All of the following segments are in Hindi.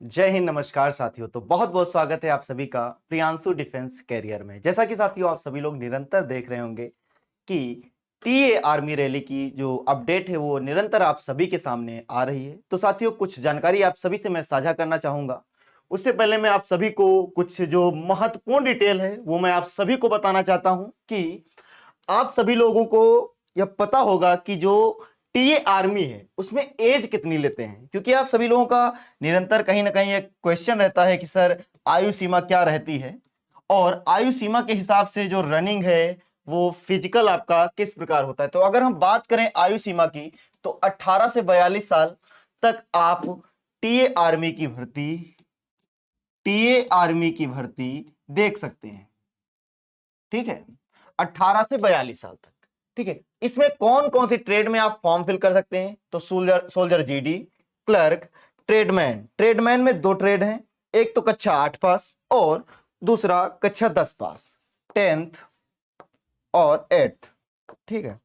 जय हिंद, नमस्कार साथियों। तो बहुत बहुत स्वागत है आप सभी का प्रियांशु डिफेंस कैरियर में। जैसा कि साथियों आप सभी लोग निरंतर देख रहे होंगे कि टीए आर्मी रैली की जो अपडेट है वो निरंतर आप सभी के सामने आ रही है। तो साथियों कुछ जानकारी आप सभी से मैं साझा करना चाहूंगा। उससे पहले मैं आप सभी को कुछ जो महत्वपूर्ण डिटेल है वो मैं आप सभी को बताना चाहता हूं कि आप सभी लोगों को यह पता होगा कि जो टीए आर्मी है उसमें एज कितनी लेते हैं, क्योंकि आप सभी लोगों का निरंतर कहीं ना कहीं एक क्वेश्चन रहता है कि सर आयु सीमा क्या रहती है और आयु सीमा के हिसाब से जो रनिंग है वो फिजिकल आपका किस प्रकार होता है। तो अगर हम बात करें आयु सीमा की तो 18 से 42 साल तक आप टीए आर्मी की भर्ती देख सकते हैं। ठीक है, 18 से 42 साल तक। ठीक है, इसमें कौन कौन सी ट्रेड में आप फॉर्म फिल कर सकते हैं? तो soldier GD, clerk, tradesman. Tradesman में दो ट्रेड हैं, एक तो कक्षा 8 पास और दूसरा कक्षा 10 पास, 10th और 8th। ठीक है,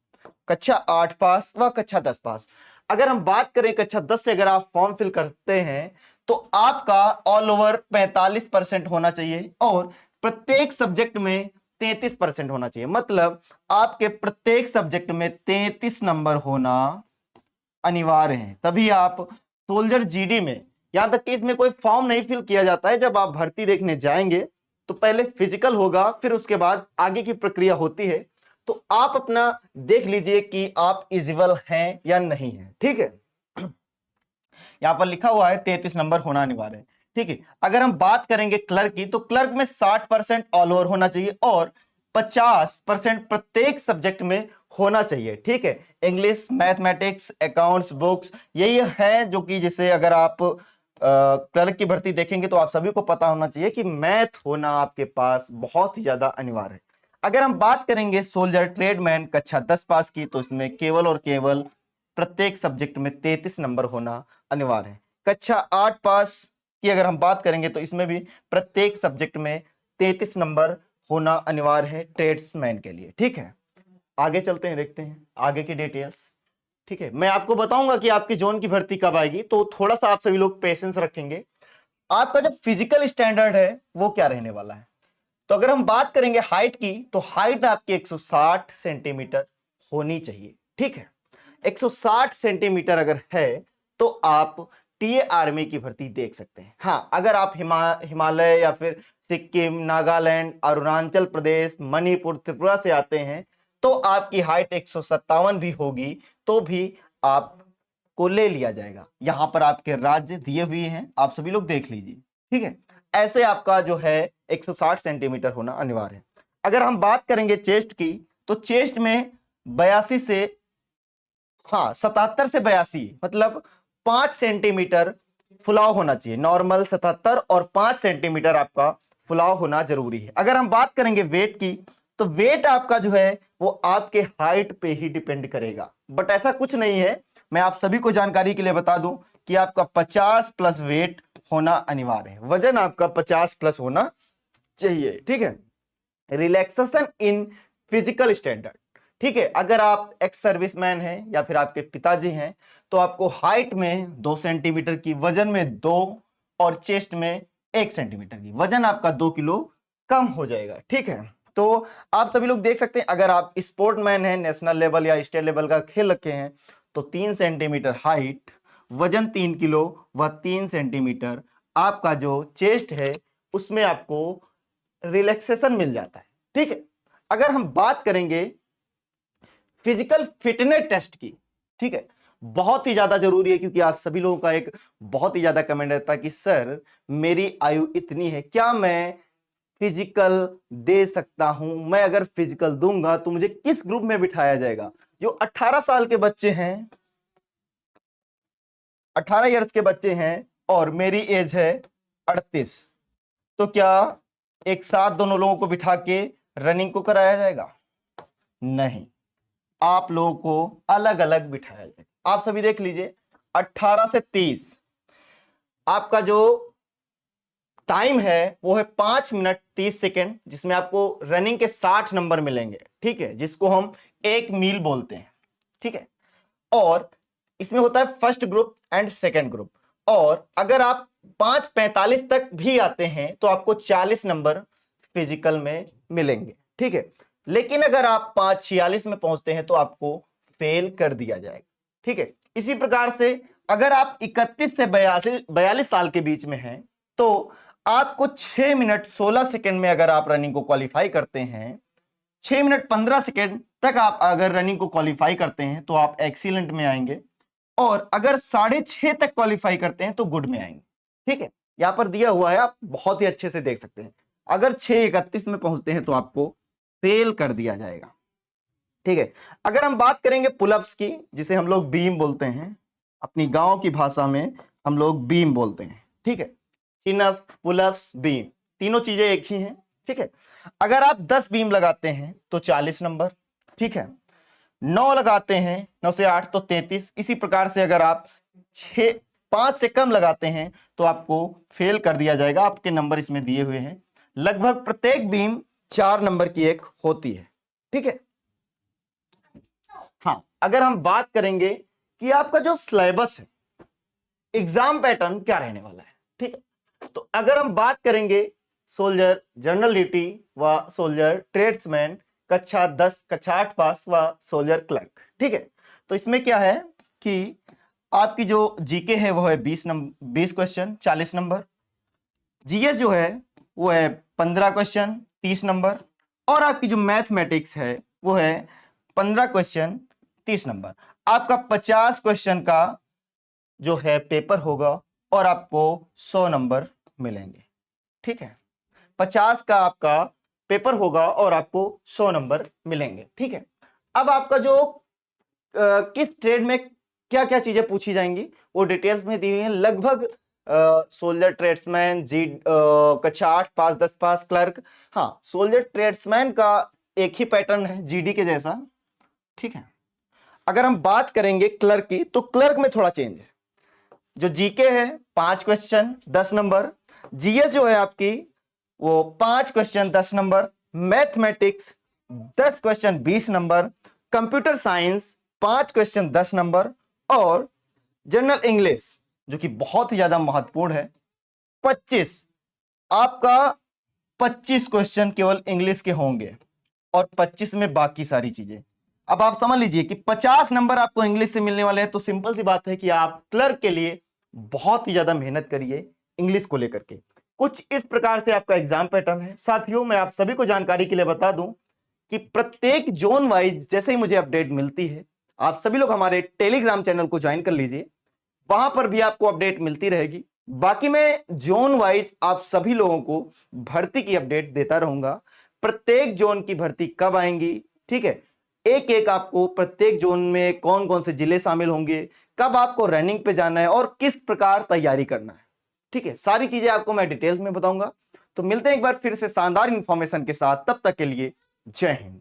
कक्षा 8 पास व कक्षा 10 पास। अगर हम बात करें कक्षा 10 से अगर आप फॉर्म फिल करते हैं तो आपका ऑल ओवर 45% होना चाहिए और प्रत्येक सब्जेक्ट में 33% होना चाहिए। मतलब आपके प्रत्येक सब्जेक्ट में 33 नंबर होना अनिवार्य है, तभी आप सोल्जर जीडी में, यहां तक कि इसमें कोई फॉर्म नहीं फिल किया जाता है। जब आप भर्ती देखने जाएंगे तो पहले फिजिकल होगा, फिर उसके बाद आगे की प्रक्रिया होती है। तो आप अपना देख लीजिए कि आप इलिजिबल हैं या नहीं है। ठीक है, यहां पर लिखा हुआ है 33 नंबर होना अनिवार्य है। ठीक है, अगर हम बात करेंगे क्लर्क की तो क्लर्क में 60% ऑल ओवर होना चाहिए और 50% प्रत्येक सब्जेक्ट में होना चाहिए। ठीक है, इंग्लिश, मैथमेटिक्स, अकाउंट्स, बुक्स, यही है जो कि जिसे अगर आप क्लर्क की भर्ती देखेंगे तो आप सभी को पता होना चाहिए कि मैथ होना आपके पास बहुत ही ज्यादा अनिवार्य है। अगर हम बात करेंगे सोल्जर ट्रेडमैन कक्षा 10 पास की तो इसमें केवल और केवल प्रत्येक सब्जेक्ट में 33 नंबर होना अनिवार्य है। कक्षा 8 पास की अगर हम बात करेंगे तो इसमें भी प्रत्येक सब्जेक्ट में 33 नंबर होना अनिवार्य है ट्रेड्समैन के लिए। ठीक है, आगे चलते हैं, देखते हैं आगे की डिटेल्स। ठीक है, मैं आपको बताऊंगा कि आपकी जोन की भर्ती कब आएगी, तो थोड़ा सा आप सभी लोग पेशेंस रखेंगे। आपका जो फिजिकल स्टैंडर्ड है वो क्या रहने वाला है? तो अगर हम बात करेंगे हाइट की तो हाइट आपकी 160 सेंटीमीटर होनी चाहिए। ठीक है, 160 सेंटीमीटर अगर है तो आप टीए आर्मी की भर्ती देख सकते हैं। हाँ, अगर आप हिमालय या फिर सिक्किम, नागालैंड, अरुणाचल प्रदेश, मणिपुर, त्रिपुरा से आते हैं तो आपकी हाइट 157 भी होगी तो भी आपको ले लिया जाएगा। यहां पर आपके राज्य दिए हुए हैं, आप सभी लोग देख लीजिए। ठीक है, ऐसे आपका जो है 160 सेंटीमीटर होना अनिवार्य है। अगर हम बात करेंगे चेस्ट की तो चेस्ट में 82 से, हाँ 77 से 82, मतलब 5 सेंटीमीटर फुलाव होना चाहिए। नॉर्मल 77 और 5 सेंटीमीटर आपका फुलाव होना जरूरी है। अगर हम बात करेंगे वेट की तो वेट आपका जो है वो आपके हाइट पे ही डिपेंड करेगा, बट ऐसा कुछ नहीं है। मैं आप सभी को जानकारी के लिए बता दूं कि आपका 50 प्लस वेट होना अनिवार्य है। वजन आपका 50 प्लस होना चाहिए। ठीक है, रिलैक्सेशन इन फिजिकल स्टैंडर्ड। ठीक है, अगर आप एक्स सर्विसमैन हैं या फिर आपके पिताजी हैं तो आपको हाइट में 2 सेंटीमीटर की, वजन में 2 और चेस्ट में 1 सेंटीमीटर की, वजन आपका 2 किलो कम हो जाएगा। ठीक है, तो आप सभी लोग देख सकते हैं अगर आप स्पोर्टमैन हैं, नेशनल लेवल या स्टेट लेवल का खेल रखे हैं तो 3 सेंटीमीटर हाइट, वजन 3 किलो व 3 सेंटीमीटर आपका जो चेस्ट है उसमें आपको रिलैक्सेशन मिल जाता है। ठीक है, अगर हम बात करेंगे फिजिकल फिटनेस टेस्ट की, ठीक है, बहुत ही ज्यादा जरूरी है क्योंकि आप सभी लोगों का एक बहुत ही ज्यादा कमेंट रहता है कि सर मेरी आयु इतनी है, क्या मैं फिजिकल दे सकता हूं? मैं अगर फिजिकल दूंगा तो मुझे किस ग्रुप में बिठाया जाएगा? जो 18 साल के बच्चे हैं, 18 इयर्स के बच्चे हैं और मेरी एज है 38, तो क्या एक साथ दोनों लोगों को बिठा के रनिंग को कराया जाएगा? नहीं, आप लोगों को अलग अलग बिठाया जाएगा। आप सभी देख लीजिए, 18 से 30 आपका जो टाइम है वो है 5 मिनट 30 सेकेंड, जिसमें आपको रनिंग के 60 नंबर मिलेंगे। ठीक है, जिसको हम एक मील बोलते हैं। ठीक है, और इसमें होता है first group and second group. और अगर आप 5:45 तक भी आते हैं तो आपको 40 नंबर फिजिकल में मिलेंगे, ठीक है। लेकिन अगर आप 5:46 में पहुंचते हैं तो आपको फेल कर दिया जाएगा, ठीक है। इसी प्रकार से अगर आप 31 से 42 साल के बीच में हैं तो आपको 6 मिनट 16 सेकंड में अगर आप रनिंग को क्वालिफाई करते हैं, 6 मिनट 15 सेकंड तक आप अगर रनिंग को क्वालिफाई करते हैं तो आप एक्सीलेंट में आएंगे, और अगर 6:30 तक क्वालिफाई करते हैं तो गुड में आएंगे, ठीक है। यहां पर दिया हुआ है, आप बहुत ही अच्छे से देख सकते हैं। अगर 6:31 में पहुंचते हैं तो आपको फेल कर दिया जाएगा, ठीक है। अगर हम बात करेंगे पुलअप्स की, जिसे हम लोग बीम बोलते हैं, अपनी गांव की भाषा में हम लोग बीम बोलते हैं, ठीक है। चिनअप, पुलअप्स, बीम, तीनों चीजें एक ही हैं, ठीक है। अगर आप 10 बीम लगाते हैं तो 40 नंबर, ठीक है। 9 लगाते हैं, 9 से 8 तो 33। इसी प्रकार से अगर आप 5 से कम लगाते हैं तो आपको फेल कर दिया जाएगा। आपके नंबर इसमें दिए हुए हैं। लगभग प्रत्येक बीम 4 नंबर की एक होती है, ठीक है। हाँ, अगर हम बात करेंगे कि आपका जो सिलेबस है, एग्जाम पैटर्न क्या रहने वाला है, ठीक है। तो अगर हम बात करेंगे सोल्जर जनरल ड्यूटी व सोल्जर ट्रेड्समैन कक्षा 10, कक्षा 8 पास व सोल्जर क्लर्क, ठीक है। तो इसमें क्या है कि आपकी जो जीके है वो है 20 क्वेश्चन 40 नंबर, जीएस जो है वो है 15 क्वेश्चन 30 नंबर, और आपकी जो मैथमेटिक्स है वो है 15 क्वेश्चन 30 नंबर। आपका 50 क्वेश्चन का जो है पेपर होगा और आपको 100 नंबर मिलेंगे, ठीक है। 50 का आपका पेपर होगा और आपको 100 नंबर मिलेंगे, ठीक है। अब आपका जो किस ट्रेड में क्या क्या चीजें पूछी जाएंगी वो डिटेल्स में दी हुई है। लगभग सोल्जर ट्रेड्समैन, जी कक्षा 8 पास 10 पास क्लर्क। हाँ, सोल्जर ट्रेड्समैन का एक ही पैटर्न है जीडी के जैसा, ठीक है। अगर हम बात करेंगे क्लर्क की तो क्लर्क में थोड़ा चेंज है। जो जीके है 5 क्वेश्चन 10 नंबर, जीएस जो है आपकी वो 5 question 10 number, mathematics 10 question 20 number, computer science 5 question 10 number, और जनरल इंग्लिश जो कि बहुत ही ज्यादा महत्वपूर्ण है 25, आपका 25 क्वेश्चन केवल इंग्लिश के होंगे और 25 में बाकी सारी चीजें। अब आप समझ लीजिए कि 50 नंबर आपको इंग्लिश से मिलने वाले हैं, तो सिंपल सी बात है कि आप क्लर्क के लिए बहुत ही ज्यादा मेहनत करिए इंग्लिश को लेकर के। कुछ इस प्रकार से आपका एग्जाम पैटर्न है। साथियों, मैं आप सभी को जानकारी के लिए बता दूं कि प्रत्येक जोन वाइज जैसे ही मुझे अपडेट मिलती है, आप सभी लोग हमारे टेलीग्राम चैनल को ज्वाइन कर लीजिए, वहां पर भी आपको अपडेट मिलती रहेगी। बाकी मैं जोन वाइज आप सभी लोगों को भर्ती की अपडेट देता रहूंगा, प्रत्येक जोन की भर्ती कब आएंगी, ठीक है। एक एक आपको प्रत्येक जोन में कौन कौन से जिले शामिल होंगे, कब आपको रनिंग पे जाना है और किस प्रकार तैयारी करना है, ठीक है, सारी चीजें आपको मैं डिटेल्स में बताऊंगा। तो मिलते हैं एक बार फिर से शानदार इंफॉर्मेशन के साथ, तब तक के लिए जय हिंद।